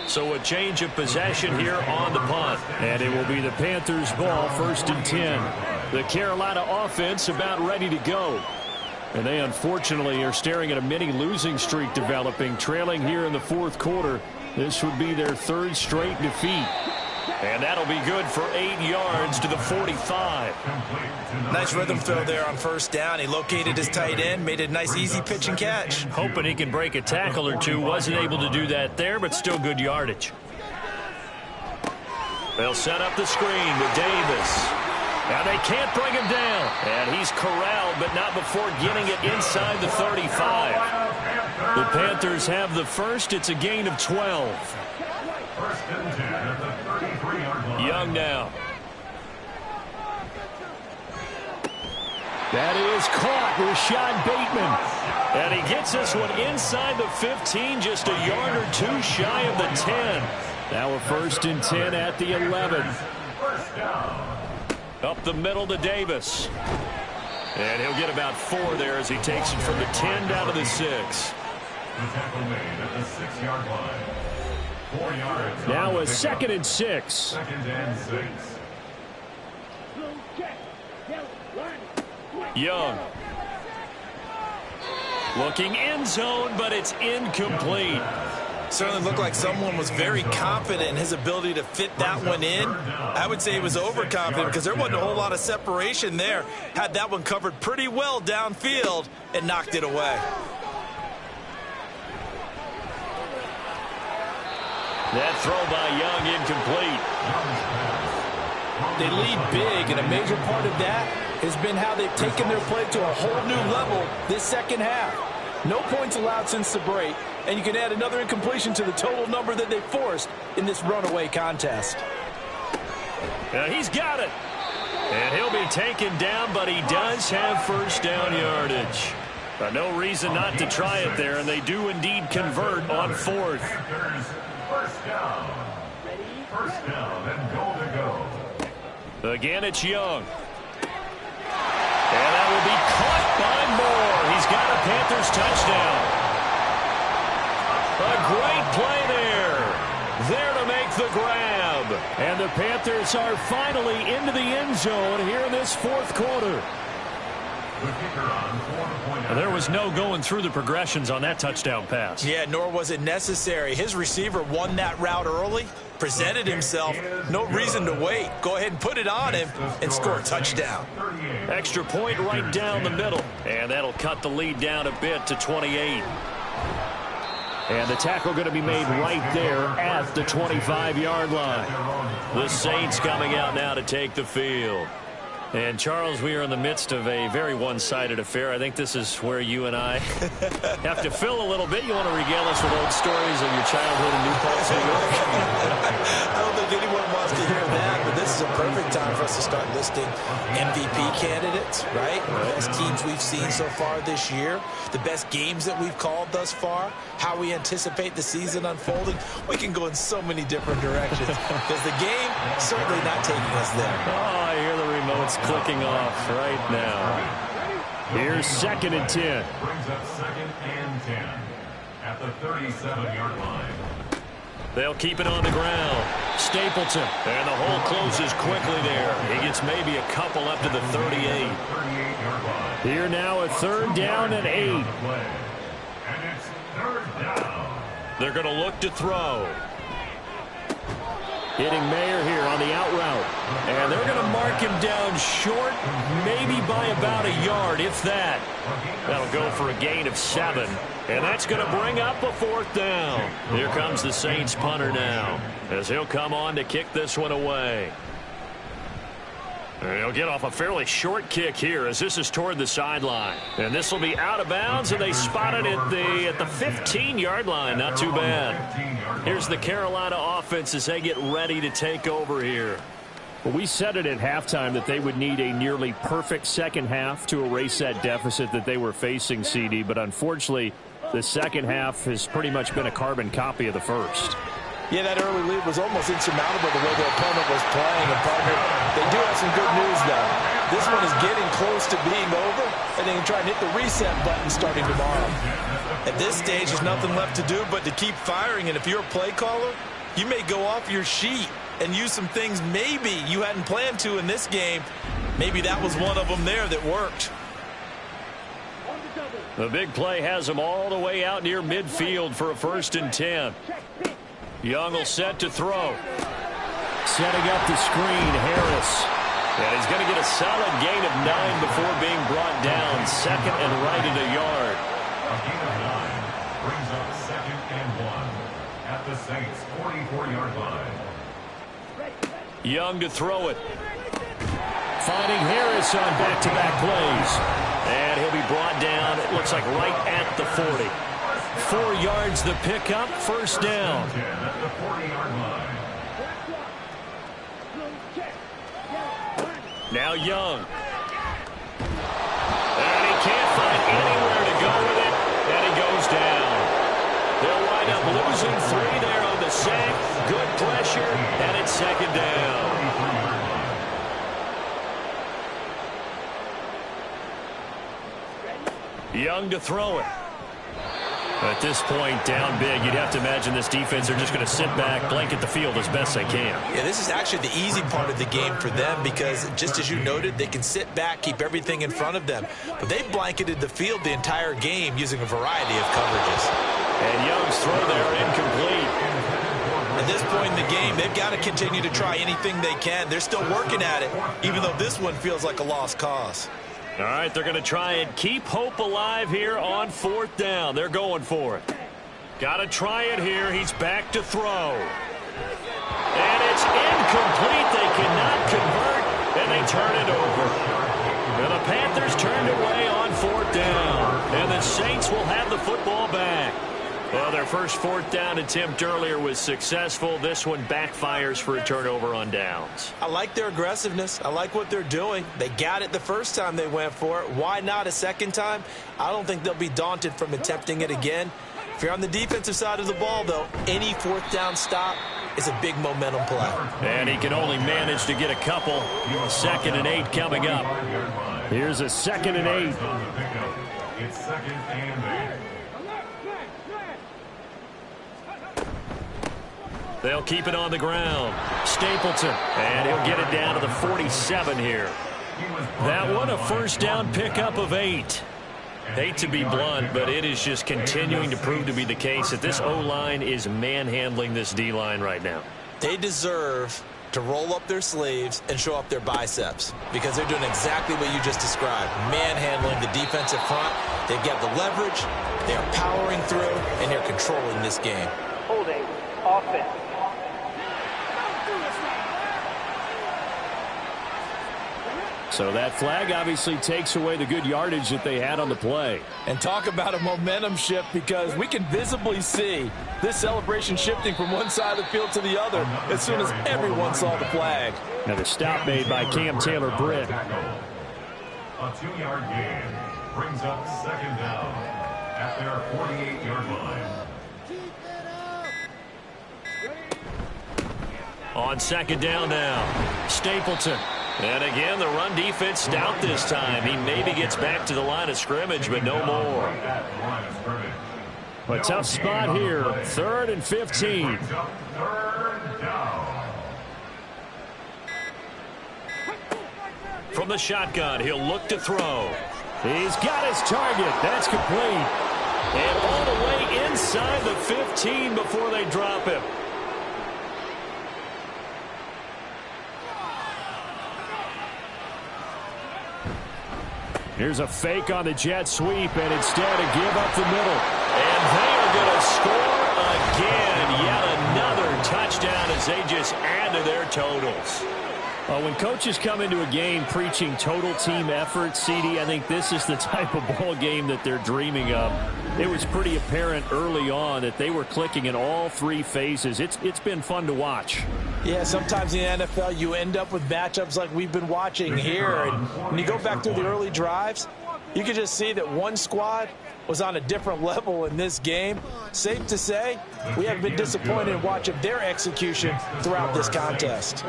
So a change of possession here on the punt. And it will be the Panthers' ball, 1st and 10. The Carolina offense about ready to go. And they unfortunately are staring at a mini losing streak developing, trailing here in the fourth quarter. This would be their third straight defeat. And that'll be good for 8 yards to the 45. Nice rhythm throw there on first down. He located his tight end, made a nice easy pitch and catch. Hoping he can break a tackle or two. Wasn't able to do that there, but still good yardage. They'll set up the screen with Davis. Now they can't bring him down. And he's corralled, but not before getting it inside the 35. The Panthers have the first. It's a gain of 12. First and 10 at the 33-yard line. Young now. That is caught. Rashad Bateman. And he gets this one inside the 15, just a yard or two shy of the 10. Now a first and 10 at the 11. First down. Up the middle to Davis. And he'll get about 4 there as he takes it from the 10 down to the 6. The tackle made at the 6-yard line. 4 yards. Now a second and 6. Second and 6. Young. Looking end zone, but it's incomplete. Certainly looked like someone was very confident in his ability to fit that one in. I would say he was overconfident because there wasn't a whole lot of separation there. Had that one covered pretty well downfield and knocked it away. That throw by Young incomplete. They lead big, and a major part of that has been how they've taken their play to a whole new level this second half. No points allowed since the break, and you can add another incompletion to the total number that they forced in this runaway contest. He's got it. And he'll be taken down, but he does have first down yardage. No reason not to try it there, and they do indeed convert on fourth. First down. First down and goal to go. Again, it's Young. And that will be caught by Moore. He's got a Panthers touchdown. A great play there. There to make the grab. And the Panthers are finally into the end zone here in this fourth quarter. There was no going through the progressions on that touchdown pass. Yeah, nor was it necessary. His receiver won that route early, presented himself. No reason to wait. Go ahead and put it on him and score a touchdown. Extra point right down the middle. And that'll cut the lead down a bit to 28. And the tackle going to be made right there at the 25-yard line. The Saints coming out now to take the field. And, Charles, we are in the midst of a very one-sided affair. I think this is where you and I have to fill a little bit. You want to regale us with old stories of your childhood in New Paltz, New York? I don't think anyone wants to hear that, but this is a perfect time for us to start listing MVP candidates, right? The best teams we've seen so far this year, the best games that we've called thus far, how we anticipate the season unfolding. We can go in so many different directions because the game certainly not taking us there. Oh, I hear the remote's clicking off right now. Here's second and 10. Brings up second and 10 at the 37-yard line. They'll keep it on the ground. Stapleton. And the hole closes quickly there. He gets maybe a couple up to the 38. 38-yard line. Here now a third down and 8. And it's third down. They're going to look to throw. Hitting Mayer here on the out route. And they're going to mark him down short, maybe by about a yard, if that. That'll go for a gain of 7. And that's going to bring up a fourth down. Here comes the Saints punter now, as he'll come on to kick this one away. And he'll get off a fairly short kick here as this is toward the sideline. And this will be out of bounds, and they spot it at the 15-yard line. Not too bad. Here's the Carolina offense as they get ready to take over here. Well, we said it at halftime that they would need a nearly perfect second half to erase that deficit that they were facing, CD. But unfortunately, the second half has pretty much been a carbon copy of the first. Yeah, that early lead was almost insurmountable the way the opponent was playing. And, partner, they do have some good news, though. This one is getting close to being over, and they can try and hit the reset button starting tomorrow. At this stage, there's nothing left to do but to keep firing. And if you're a play caller, you may go off your sheet and use some things maybe you hadn't planned to in this game. Maybe that was one of them there that worked. The big play has him all the way out near midfield for a 1st and 10. Young will set to throw. Setting up the screen, Harris. And he's going to get a solid gain of 9 before being brought down. 2nd and right at a yard. A gain of 9 brings up 2nd and 1 at the Saints' 44-yard line. Young to throw it. Finding Harris on back-to-back plays. And he'll be brought down, it looks like right at the 40. 4 yards the pickup, 1st down. At the 40-yard line. Now Young. And he can't find anywhere to go with it. And he goes down. They'll wind up losing 3 there on the sack. Good pressure, and it's 2nd down. Young to throw it. At this point, down big, you'd have to imagine this defense are just going to sit back, blanket the field as best they can. Yeah, this is actually the easy part of the game for them because, just as you noted, they can sit back, keep everything in front of them. But they've blanketed the field the entire game using a variety of coverages. And Young's throw there incomplete. At this point in the game, they've got to continue to try anything they can. They're still working at it, even though this one feels like a lost cause. All right, they're going to try and keep hope alive here on 4th down. They're going for it. Got to try it here. He's back to throw. And it's incomplete. They cannot convert, and they turn it over. And the Panthers turned away on 4th down. And the Saints will have the football back. Well, their first 4th down attempt earlier was successful. This one backfires for a turnover on downs. I like their aggressiveness. I like what they're doing. They got it the first time they went for it. Why not a second time? I don't think they'll be daunted from attempting it again. If you're on the defensive side of the ball, though, any 4th down stop is a big momentum play. And he can only manage to get a couple. 2nd and 8 coming up. Here's a 2nd and 8. It's 2nd and 8. They'll keep it on the ground. Stapleton, and he'll get it down to the 47 here. That one, a 1st down pickup of 8. Hate to be blunt, but it is just continuing to prove to be the case that this O-line is manhandling this D-line right now. They deserve to roll up their sleeves and show up their biceps because they're doing exactly what you just described, manhandling the defensive front. They've got the leverage, they're powering through, and they're controlling this game. Holding offense. So that flag obviously takes away the good yardage that they had on the play. And talk about a momentum shift because we can visibly see this celebration shifting from one side of the field to the other as soon as everyone saw the flag. Now the stop made by Cam Taylor-Britt. A 2-yard gain brings up 2nd down at their 48-yard line. On 2nd down now, Stapleton. And again, the run defense stout this time. He maybe gets back to the line of scrimmage, but no more. A tough spot here. 3rd and 15. From the shotgun, he'll look to throw. He's got his target. That's complete. And all the way inside the 15 before they drop him. Here's a fake on the jet sweep, and instead a give up the middle. And they are going to score again. Yet another touchdown as they just add to their totals. Well, when coaches come into a game preaching total team effort, CD, I think this is the type of ball game that they're dreaming of. It was pretty apparent early on that they were clicking in all 3 phases. It's been fun to watch. Yeah, sometimes in the NFL you end up with matchups like we've been watching here. And when you go back through the early drives, you can just see that one squad was on a different level in this game. Safe to say, we have been disappointed in watching their execution throughout this contest.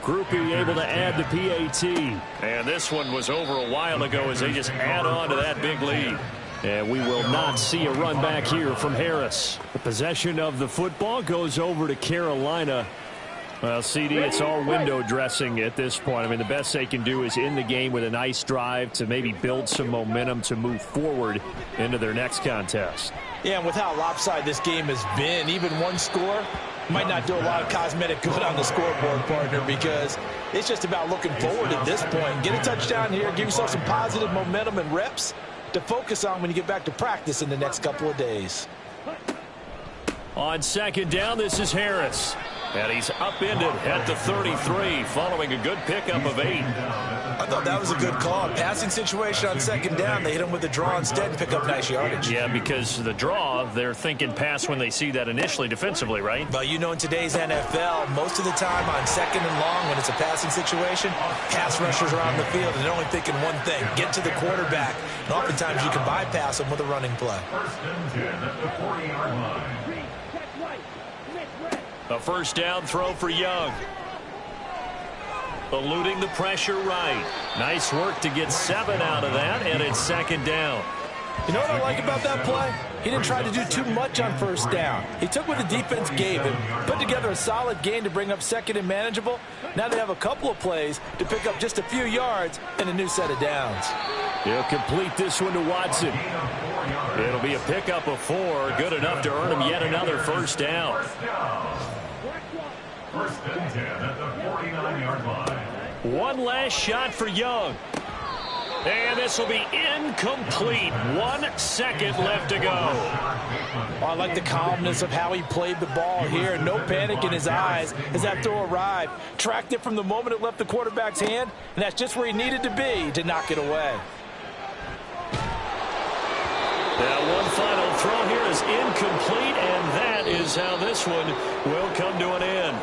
Groupie able to add the PAT. And this one was over a while ago as they just add on to that big lead. And we will not see a run back here from Harris. The possession of the football goes over to Carolina. Well, CD, it's all window dressing at this point. I mean, the best they can do is end the game with a nice drive to maybe build some momentum to move forward into their next contest. Yeah, and with how lopsided this game has been, even one score might not do a lot of cosmetic good on the scoreboard, partner, because it's just about looking forward at this point. Get a touchdown here, give yourself some positive momentum and reps to focus on when you get back to practice in the next couple of days. On second down, this is Harris. And he's upended at the 33 following a good pickup of 8. I thought that was a good call. Passing situation on second down. They hit him with the draw instead and pick up nice yardage. Yeah, because the draw, they're thinking pass when they see that initially defensively, right? But you know, in today's NFL, most of the time on second and long when it's a passing situation, pass rushers are on the field and they're only thinking one thing, get to the quarterback. And oftentimes you can bypass them with a running play. First and 10 at the 40-yard line. A first down throw for Young. Eluding the pressure right. Nice work to get 7 out of that, and it's second down. You know what I like about that play? He didn't try to do too much on first down. He took what the defense gave him, put together a solid gain to bring up second and manageable. Now they have a couple of plays to pick up just a few yards and a new set of downs. He'll complete this one to Watson. It'll be a pickup of 4, good enough to earn him yet another first down. First and 10 at the 49-yard line. One last shot for Young. And this will be incomplete. 1 second left to go. Oh, I like the calmness of how he played the ball here. No panic in his eyes as that throw arrived. Tracked it from the moment it left the quarterback's hand, and that's just where he needed to be to knock it away. Now one final throw here is incomplete, and that is how this one will come to an end.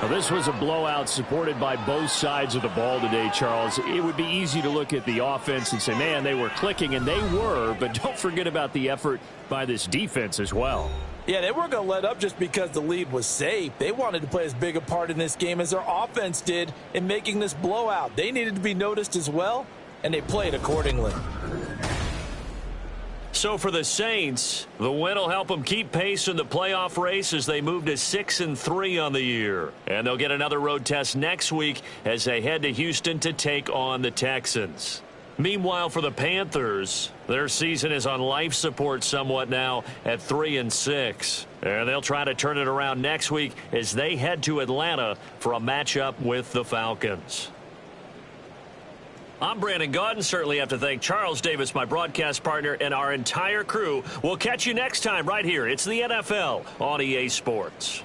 Now, this was a blowout supported by both sides of the ball today, Charles. It would be easy to look at the offense and say, man, they were clicking, and they were, but don't forget about the effort by this defense as well. Yeah, they weren't going to let up just because the lead was safe. They wanted to play as big a part in this game as their offense did in making this blowout. They needed to be noticed as well, and they played accordingly. So for the Saints, the win will help them keep pace in the playoff race as they move to 6-3 on the year. And they'll get another road test next week as they head to Houston to take on the Texans. Meanwhile, for the Panthers, their season is on life support somewhat now at 3-6. And they'll try to turn it around next week as they head to Atlanta for a matchup with the Falcons. I'm Brandon Gaudin. Certainly have to thank Charles Davis, my broadcast partner, and our entire crew. We'll catch you next time right here. It's the NFL on EA Sports.